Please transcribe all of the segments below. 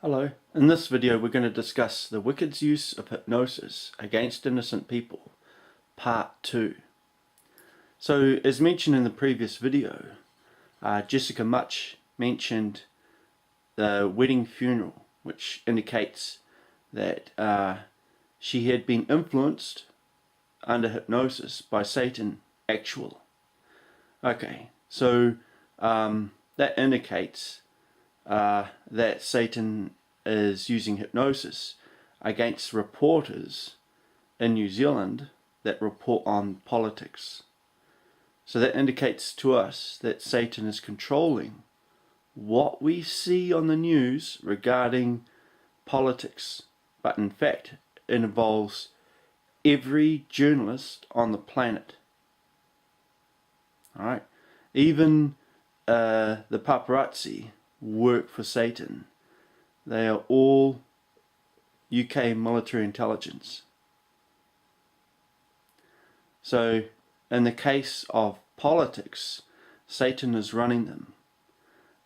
Hello, in this video we're going to discuss the wicked's use of hypnosis against innocent people, part 2. So as mentioned in the previous video, Jessica Much mentioned the wedding funeral, which indicates that she had been influenced under hypnosis by Satan actual. Okay, so that indicates that Satan is using hypnosis against reporters in New Zealand that report on politics. So that indicates to us that Satan is controlling what we see on the news regarding politics, but in fact it involves every journalist on the planet. Alright, even the paparazzi work for Satan. They are all UK military intelligence. So in the case of politics, Satan is running them,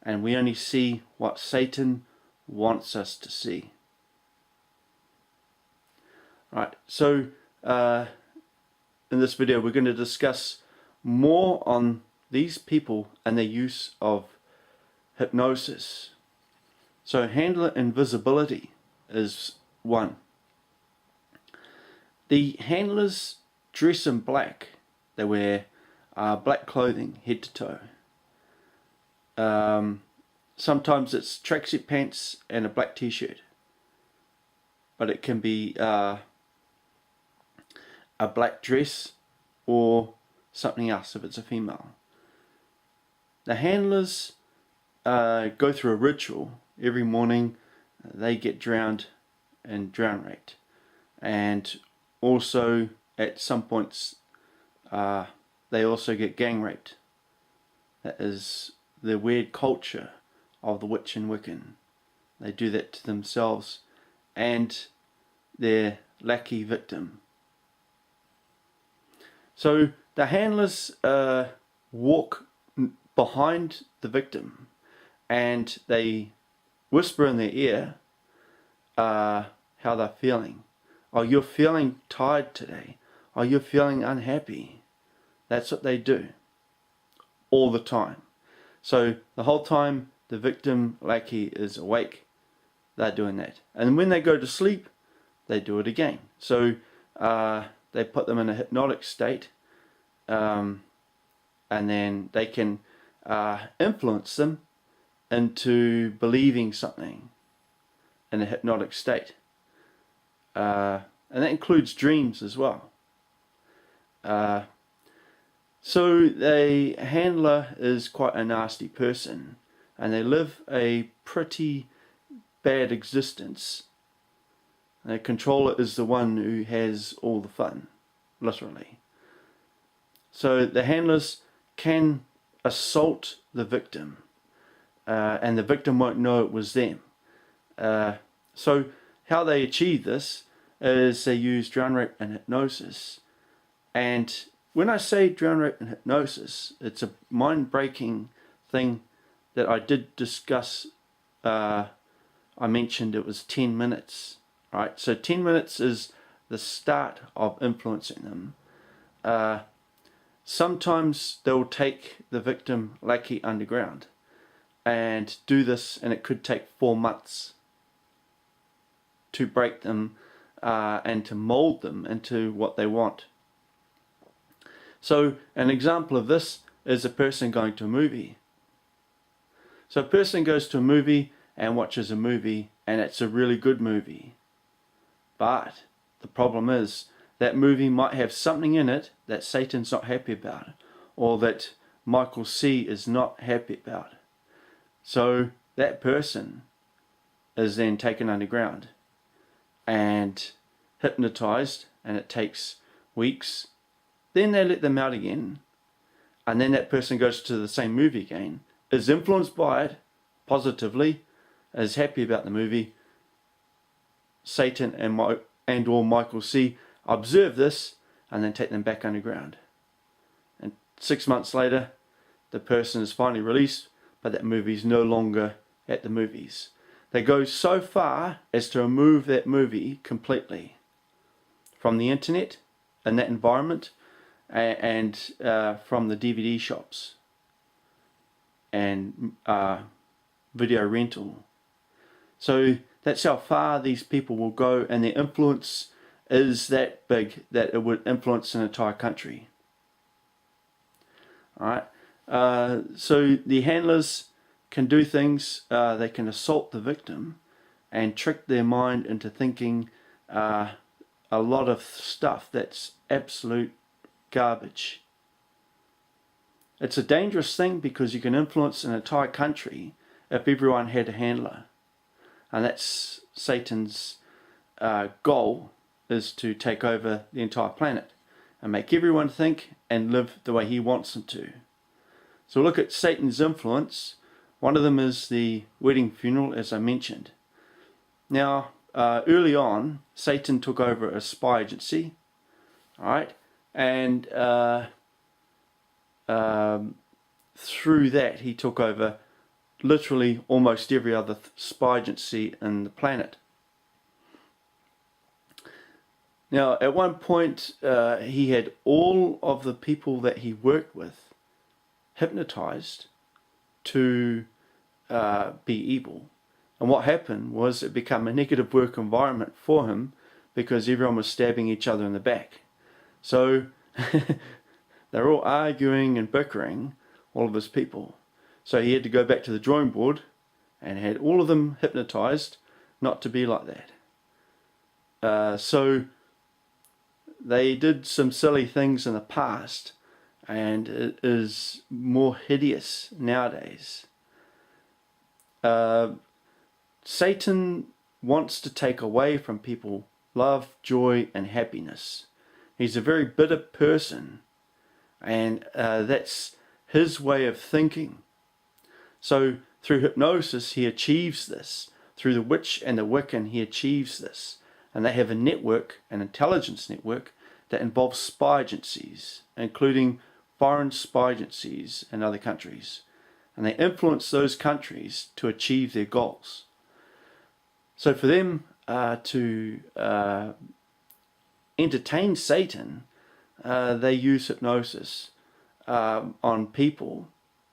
and we only see what Satan wants us to see. Right, so in this video we're going to discuss more on these people and their use of hypnosis. So handler invisibility is one. The handlers dress in black. They wear black clothing head to toe. Sometimes it's tracksuit pants and a black t-shirt, but it can be a black dress or something else if it's a female. The handlers go through a ritual every morning. They get drowned in drown rate, and also at some points they also get gang raped. That is the weird culture of the witch and Wiccan. They do that to themselves and their lackey victim. So the handlers walk behind the victim, and they whisper in their ear how they're feeling. Oh, you're feeling tired today. Oh, you're feeling unhappy. That's what they do all the time. So the whole time the victim lackey is awake, they're doing that. And when they go to sleep, they do it again. So they put them in a hypnotic state, and then they can influence them into believing something in a hypnotic state, and that includes dreams as well. So the handler is quite a nasty person, and they live a pretty bad existence. The controller is the one who has all the fun, literally. So the handlers can assault the victim, and the victim won't know it was them. So how they achieve this is they use drown rape and hypnosis. And when I say drown rape and hypnosis, it's a mind-breaking thing that I did discuss. I mentioned it was 10 minutes, right? So 10 minutes is the start of influencing them. Sometimes they'll take the victim lackey underground and do this, and it could take 4 months to break them and to mold them into what they want. So an example of this is a person going to a movie. So a person goes to a movie and watches a movie, and it's a really good movie. But the problem is that movie might have something in it that Satan's not happy about, or that Michael C is not happy about. So that person is then taken underground and hypnotized, and it takes weeks. Then they let them out again, and then that person goes to the same movie again, is influenced by it positively, is happy about the movie. Satan and or Michael C observe this and then take them back underground. And 6 months later, the person is finally released, but that movie is no longer at the movies. They go so far as to remove that movie completely from the internet and that environment, and from the DVD shops and video rental. So that's how far these people will go, and their influence is that big that it would influence an entire country. Alright, so the handlers can do things. They can assault the victim and trick their mind into thinking a lot of stuff that's absolute garbage. It's a dangerous thing because you can influence an entire country if everyone had a handler. And that's Satan's goal, is to take over the entire planet and make everyone think and live the way he wants them to. So look at Satan's influence. One of them is the wedding funeral, as I mentioned. Now, early on, Satan took over a spy agency, alright, and through that he took over literally almost every other spy agency in the planet. Now, at one point, he had all of the people that he worked with hypnotized to be evil. And what happened was it became a negative work environment for him because everyone was stabbing each other in the back. So they're all arguing and bickering, all of his people. So he had to go back to the drawing board and had all of them hypnotized not to be like that. So they did some silly things in the past, and it is more hideous nowadays. Satan wants to take away from people love, joy, and happiness. He's a very bitter person, and that's his way of thinking. So through hypnosis he achieves this. Through the witch and the Wiccan he achieves this. And they have a network, an intelligence network, that involves spy agencies, including foreign spy agencies in other countries. And they influence those countries to achieve their goals. So for them to entertain Satan, they use hypnosis on people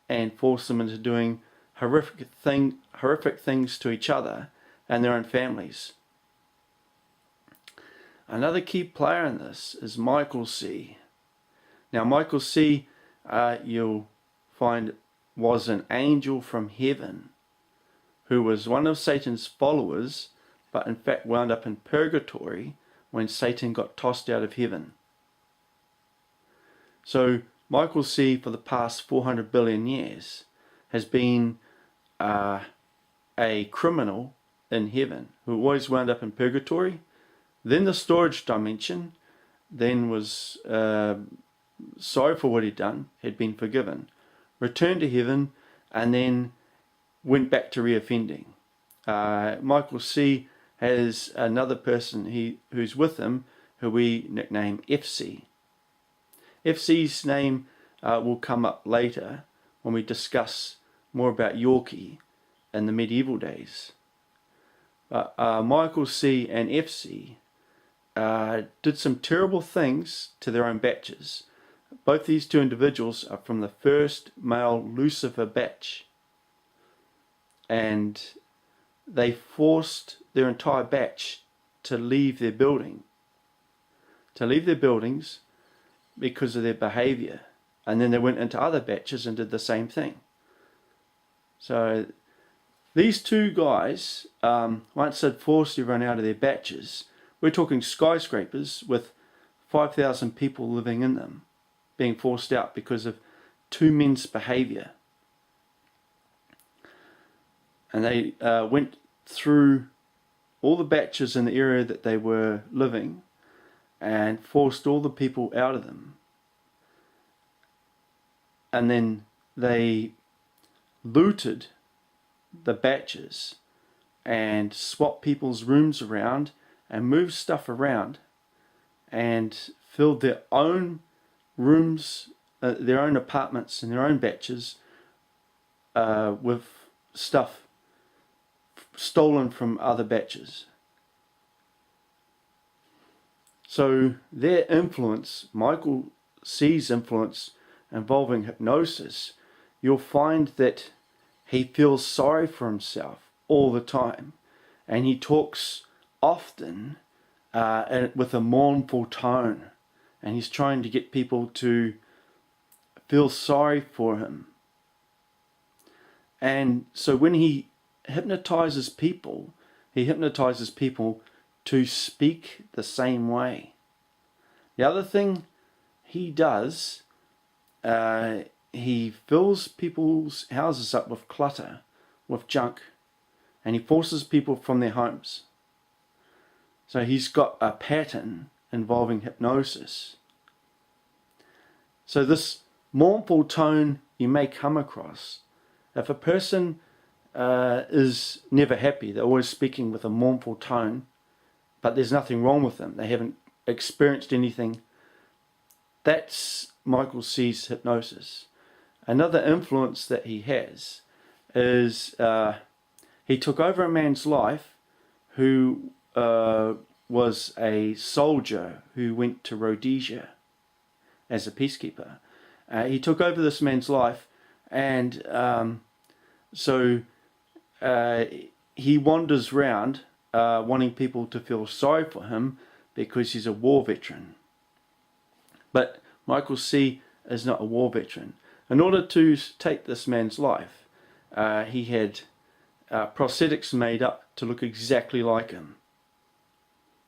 and force them into doing horrific things to each other and their own families. Another key player in this is Michael C. Now Michael C, you'll find, was an angel from heaven who was one of Satan's followers, but in fact wound up in purgatory when Satan got tossed out of heaven. So Michael C, for the past 400 billion years, has been a criminal in heaven who always wound up in purgatory, then the storage dimension, then was sorry for what he'd done, had been forgiven, returned to heaven, and then went back to reoffending. Michael C has another person who's with him who we nickname FC. FC's name will come up later when we discuss more about Yorkie in the medieval days. But Michael C and FC did some terrible things to their own batches. Both these two individuals are from the first male Lucifer batch, and they forced their entire batch to leave their buildings because of their behavior, and then they went into other batches and did the same thing. So these two guys, once they'd forced everyone out of their batches, we're talking skyscrapers with 5,000 people living in them, being forced out because of two men's behavior. And they went through all the batches in the area that they were living and forced all the people out of them. And then they looted the batches and swapped people's rooms around and moved stuff around and filled their own rooms, their own apartments and their own batches with stuff stolen from other batches. So their influence, Michael C's influence involving hypnosis, you'll find that he feels sorry for himself all the time, and he talks often with a mournful tone, and he's trying to get people to feel sorry for him. And so when he hypnotizes people to speak the same way. The other thing he does, he fills people's houses up with clutter, with junk, and he forces people from their homes. So he's got a pattern involving hypnosis. So this mournful tone you may come across, if a person is never happy, they're always speaking with a mournful tone, but there's nothing wrong with them, they haven't experienced anything, that's Michael C's hypnosis. Another influence that he has is he took over a man's life who was a soldier who went to Rhodesia as a peacekeeper. He took over this man's life, and so he wanders around wanting people to feel sorry for him because he's a war veteran. But Michael C is not a war veteran. In order to take this man's life, he had prosthetics made up to look exactly like him.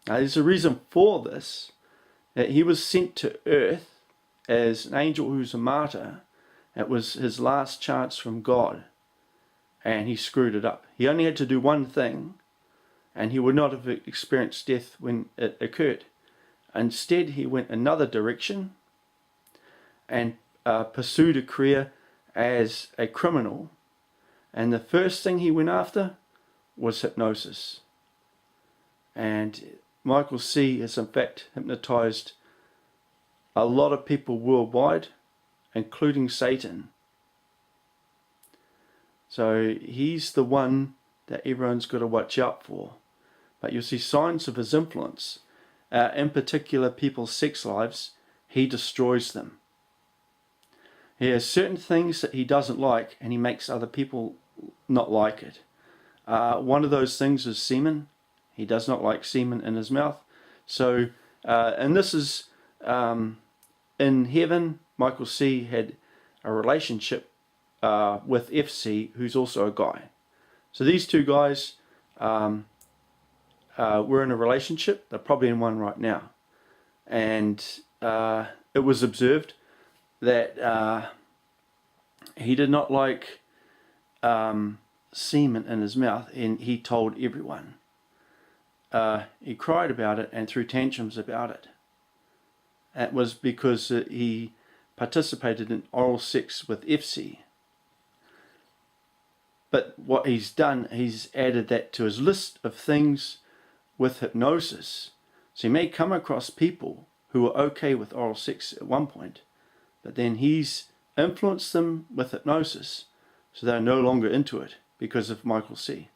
Now, there's a reason for this, that he was sent to earth as an angel who's a martyr. It was his last chance from God, and he screwed it up. He only had to do one thing, and he would not have experienced death when it occurred. Instead, he went another direction and pursued a career as a criminal, and the first thing he went after was hypnosis. And Michael C has in fact hypnotized a lot of people worldwide, including Satan. So he's the one that everyone's got to watch out for. But you'll see signs of his influence. In particular, people's sex lives, he destroys them. He has certain things that he doesn't like, and he makes other people not like it. One of those things is semen. He does not like semen in his mouth. So, and this is in heaven. Michael C had a relationship with FC, who's also a guy. So these two guys were in a relationship. They're probably in one right now. And it was observed that he did not like semen in his mouth, and he told everyone. He cried about it and threw tantrums about it. It was because he participated in oral sex with FC. But what he's done, he's added that to his list of things with hypnosis. So he may come across people who were okay with oral sex at one point, but then he's influenced them with hypnosis, so they're no longer into it because of Michael C.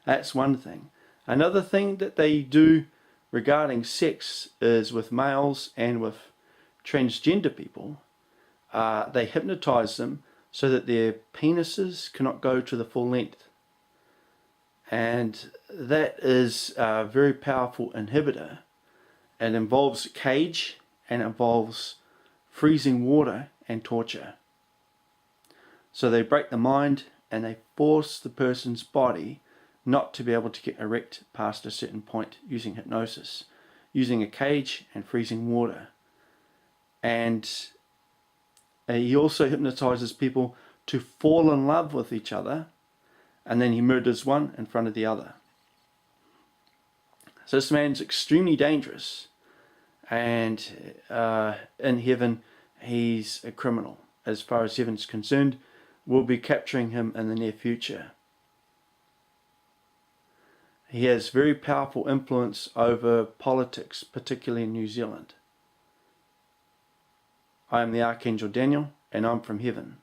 That's one thing. Another thing that they do regarding sex is with males and with transgender people, they hypnotize them so that their penises cannot go to the full length. And that is a very powerful inhibitor. It involves a cage and involves freezing water and torture. So they break the mind and they force the person's body not to be able to get erect past a certain point using hypnosis, using a cage and freezing water. And he also hypnotizes people to fall in love with each other, and then he murders one in front of the other. So this man's extremely dangerous, and in heaven he's a criminal. As far as heaven's concerned, we'll be capturing him in the near future. He has very powerful influence over politics, particularly in New Zealand. I am the Archangel Daniel, and I'm from heaven.